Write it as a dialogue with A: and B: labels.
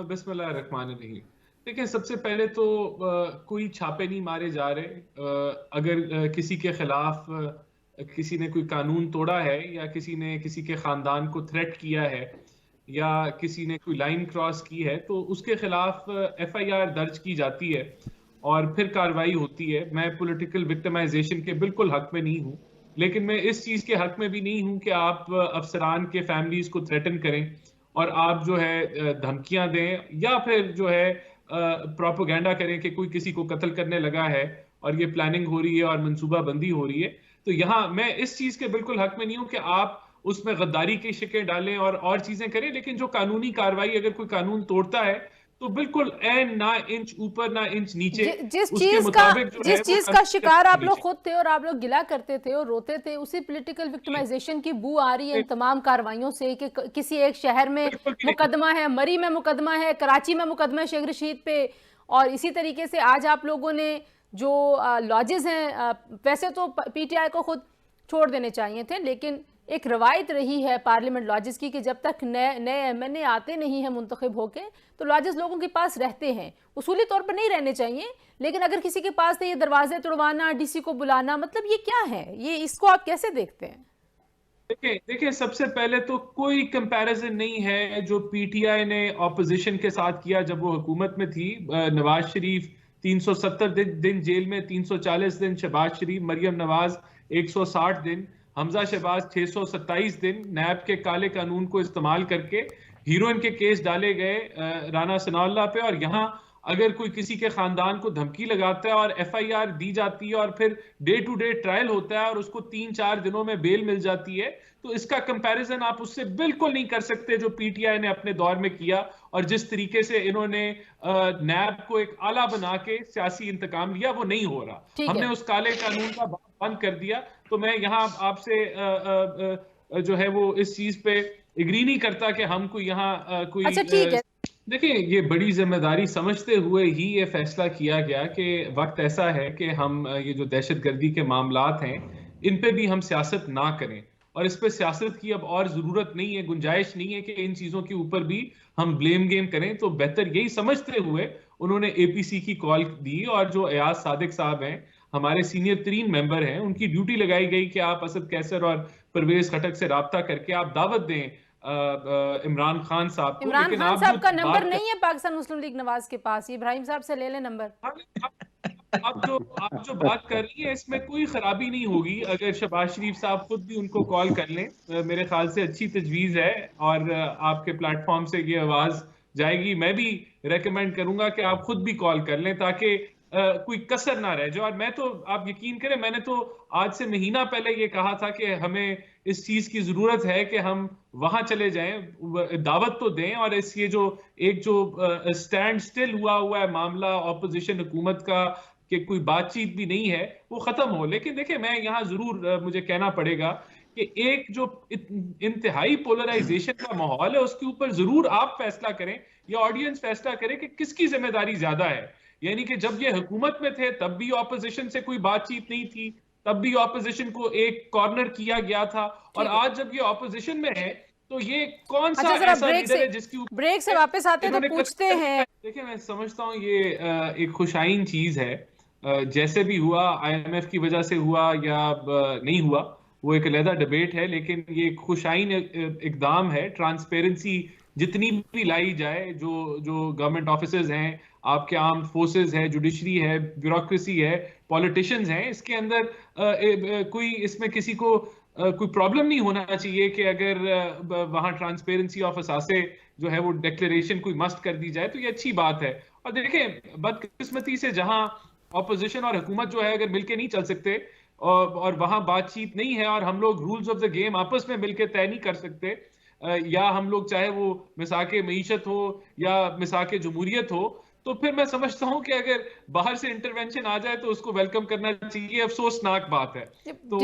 A: बिस्मिल्लाहिर्रहमानिर्रहीम। देखिए, सबसे पहले तो कोई छापे नहीं मारे जा रहे। अगर किसी के खिलाफ किसी ने कोई कानून तोड़ा है या किसी ने किसी के खानदान को थ्रेट किया है या किसी ने कोई लाइन क्रॉस की है तो उसके खिलाफ एफआईआर दर्ज की जाती है और फिर कार्रवाई होती है। मैं पॉलिटिकल विक्टिमाइजेशन के बिल्कुल हक में नहीं हूं, लेकिन मैं इस चीज के हक में भी नहीं हूं कि आप अफसरान के फैमिलीज को थ्रेटन करें और आप जो है धमकियां दें या फिर जो है प्रोपेगेंडा करें कि कोई किसी को कत्ल करने लगा है और ये प्लानिंग हो रही है और मंसूबाबंदी हो रही है। तो यहाँ मैं इस चीज के बिल्कुल हक में नहीं हूं कि आप उसमें गद्दारी की शिकें डालें और चीजें करें, लेकिन जो कानूनी कार्रवाई, अगर कोई कानून तोड़ता है तो बिल्कुल एन ना इंच ऊपर ना इंच नीचे उसके मुताबिक जो है
B: जिस
A: वो
B: चीज का
A: कार्रवाई
B: शिकार आप
A: करनी
B: लोग
A: चाहिए।
B: खुद थे और आप लोग गिला करते थे और रोते थे, उसी पॉलिटिकल विक्टिमाइजेशन की बू आ रही है इन तमाम कार्रवाइयों से कि किसी एक शहर में
A: बिल्कुल भी नहीं।
B: मुकदमा है, मरी में मुकदमा है, कराची में मुकदमा है शेख रशीद पे। और इसी तरीके से आज आप लोगों ने जो लॉजेस हैं, वैसे तो पीटीआई को खुद छोड़ देने चाहिए थे, लेकिन एक रवायत रही है पार्लियामेंट लॉजेस की कि जब तक नए एमएनए आते नहीं हैं मुंतखब होके, तो लॉजेस लोगों के पास रहते हैं। उसूली तौर पर नहीं रहने चाहिए, लेकिन अगर किसी के पास तो ये दरवाजे तोड़वाना, डीसी को बुलाना, मतलब ये क्या है? ये इसको आप कैसे देखते हैं?
A: देखिए देखिए, सबसे पहले तो कोई कंपैरिजन नहीं है जो पीटीआई ने ऑपोजिशन के साथ किया जब वो हुकूमत में थी। नवाज शरीफ 370 दिन जेल में, 340 दिन शहबाज शरीफ, मरियम नवाज 160 दिन, हमजा शहबाज 627 दिन नैब के काले कानून को इस्तेमाल करके हीरोइन के केस डाले गए राना सनाउल्लाह पे। और यहाँ अगर कोई किसी के खानदान को धमकी लगाता है और एफआईआर दी जाती है और फिर डे टू डे ट्रायल होता है और उसको 3-4 दिनों में बेल मिल जाती है, तो इसका कंपैरिजन आप उससे बिल्कुल नहीं कर सकते जो पीटीआई ने अपने दौर में किया और जिस तरीके से इन्होंने नैब को एक आला बना के सियासी इंतकाम लिया, वो नहीं हो रहा।
B: ठीक
A: हमने
B: है।
A: उस काले कानून का बंद कर दिया। तो मैं यहाँ आपसे जो है वो इस चीज पे एग्री नहीं करता कि हम कोई यहाँ कोई
B: अच्छा, ठीक है।
A: देखिए, ये बड़ी जिम्मेदारी समझते हुए ही ये फैसला किया गया कि वक्त ऐसा है कि हम ये जो दहशतगर्दी के मामलात हैं इन पे भी हम सियासत ना करें और इस पे सियासत की अब और जरूरत नहीं है, गुंजाइश नहीं है कि इन चीजों के ऊपर भी हम ब्लेम गेम करें। तो बेहतर यही समझते हुए उन्होंने एपीसी की कॉल दी और जो एयाज सादिक साहब हैं, हमारे सीनियर तरीन मेंबर हैं, उनकी ड्यूटी लगाई गई कि आप असद कैसर और परवेज खटक से राब्ता करके आप दावत दें इमरान खान साहब को।
B: इमरान
A: लेकिन
B: खान
A: आप जो
B: साहब का नंबर
A: बात कर
B: नहीं है पाकिस्तान मुस्लिम लीग नवाज के पास, इब्राहिम साहब से ले लें नंबर।
A: आप जो बात कर रही है इसमें कोई खराबी नहीं होगी अगर शहबाज शरीफ साहब खुद भी उनको कॉल कर लें। मेरे ख्याल से अच्छी तजवीज है और आपके प्लेटफॉर्म से ये आवाज जाएगी। मैं भी रेकमेंड करूंगा कि आप खुद भी कॉल कर लें ताकि कोई कसर ना रह जाए। और मैं तो, आप यकीन करें, मैंने तो आज से महीना पहले ये कहा था कि हमें इस चीज की जरूरत है कि हम वहां चले जाएं, दावत तो दें और इस ये जो एक जो स्टैंड स्टिल हुआ है मामला ऑपोजिशन हुकूमत का कि कोई बातचीत भी नहीं है, वो खत्म हो। लेकिन देखिए, मैं यहाँ जरूर मुझे कहना पड़ेगा कि एक जो इंतहाई पोलराइजेशन का माहौल है उसके ऊपर जरूर आप फैसला करें या ऑडियंस फैसला करे कि किसकी जिम्मेदारी ज्यादा है। यानी कि जब ये हुकूमत में थे तब भी ऑपोजिशन से कोई बातचीत नहीं थी, तब भी ऑपोजिशन को एक कॉर्नर किया गया था, और
B: ठीक है।
A: आज जब ये ऑपोजिशन में है तो ये कौन सा
B: अच्छा, जरा
A: ऐसा लीडर है जिसके
B: ब्रेक से
A: ऊपर
B: वापस आते हैं तो
A: इन्होंने
B: पूछते
A: कत्ल
B: हैं।
A: किया? देखिए, मैं समझता हूँ ये एक खुशाइन चीज है। जैसे भी हुआ, आईएमएफ की वजह से हुआ या नहीं हुआ, वो एक अलहदा डिबेट है, लेकिन ये खुशाइन इकदाम है। ट्रांसपेरेंसी जितनी भी लाई जाए, जो जो गवर्नमेंट ऑफिसर्स हैं, आपके आर्म्ड फोर्सेस है, जुडिशरी है, ब्यूरोक्रेसी है, पॉलिटिशियंस हैं, इसके अंदर कोई इसमें किसी को कोई प्रॉब्लम नहीं होना चाहिए कि अगर वहां ट्रांसपेरेंसी ऑफ असासे जो है वो डिक्लेरेशन कोई मस्त कर दी जाए तो ये अच्छी बात है। और देखिए, बदकिस्मती से जहां ऑपोजिशन और हुकूमत जो है अगर मिलके नहीं चल सकते और वहां बातचीत नहीं है और हम लोग रूल्स ऑफ द गेम आपस में मिलके तय नहीं कर सकते, या हम लोग चाहे वो मिसाके मईशत हो या मिसाके जमहूरियत हो, तो फिर मैं समझता हूं कि अगर बाहर से इंटरवेंशन आ जाए तो उसको वेलकम करना चाहिए। अफसोसनाक बात है। तो